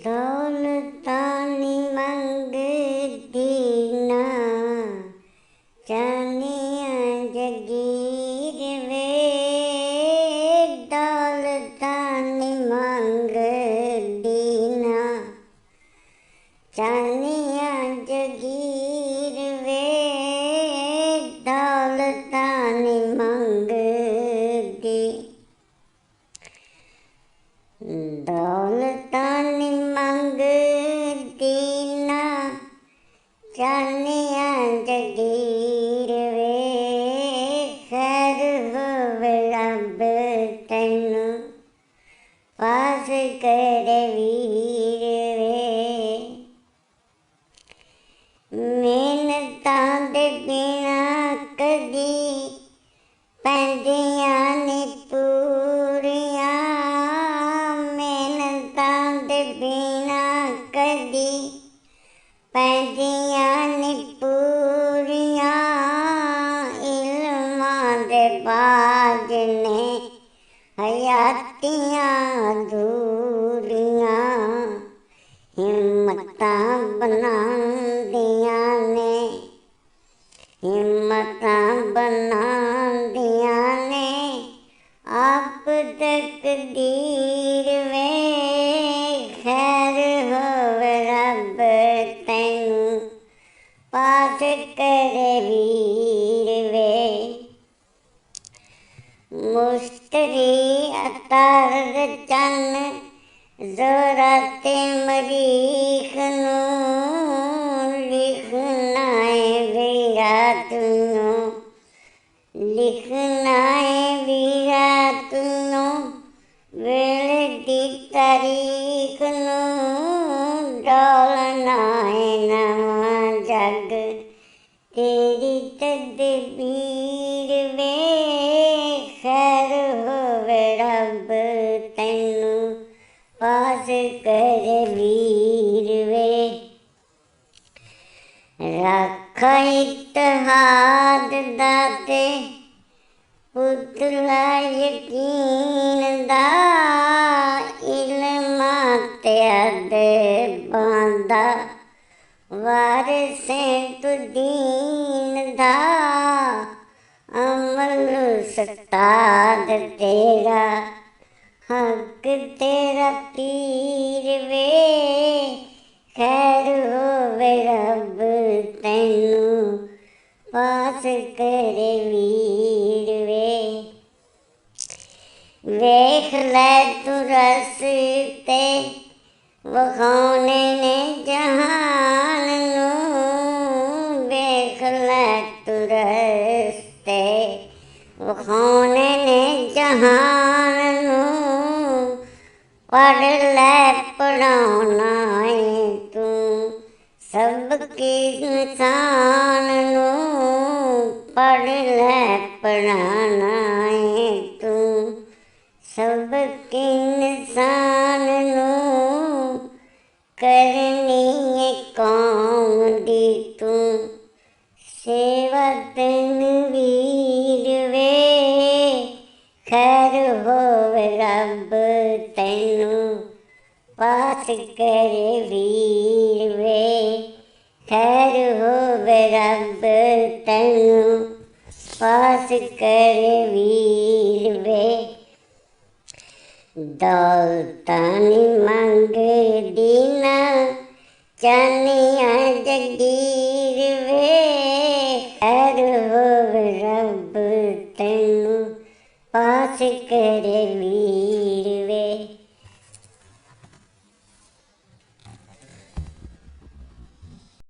दौलतानी मंगती ना चानिया जगीर वे, दौलतानी मंगती ना चानिया जगीर वे, दौलतानी मंगती दौलतानी मंगती ना चानिया जगीर वे, खैर होवे रब तैनू पास करे वीर वे। मिन्नतां दे बिना कदी पैंदियां नी पूरियां, मिन्नतां दे बिना कदी पैंदियां नी पूरियां, इल्मां दे बाज ने हयातियां अधूरियां, हिम्मतां बनांदियां ने हिम्मतां बनांदियां ने आप तकदीर वे, खैर होवे रब तैनू पास करे वीर वे। मुश्तरी अतार चन्न ज़ोराते मरीख नूं, लिखना है विरात नूं, लिखना है विरात नूं, वेले दी तारीख नूं, डोलना है नवां जग तेरी तदबीर वे, खैर होवे रब तैनू पास करे वीर वे। रखा इत्तेहाद दाते पुतला यकीन दा, इल्मां ते अदबां दा वारिसें तू दीन दा, अमल उस्ताद तेरा हक तेरा पीर वे, खैर होवे रब तैनू पास करे वीर वे। वेख लै तू रस्ते वखाने ने जहान नूं, वेख लै तू रस्ते वखाने ने जहान नूं, पढ़ लै पढ़ाउणा है तू सबकी इंसान नूं, पढ़ लै पढ़ाना है तू सबकी इंसान नूं, करनी है कौम दी तू सेवा तनवीर वे, खैर होवे रब तैनू पास करे वीर वे, खैर होवे रब तैनू पास करे वीर वे। दौलतानी मंगदी ना चानिया जगीर वे, खैर होवे रब तैनू पास करे वीर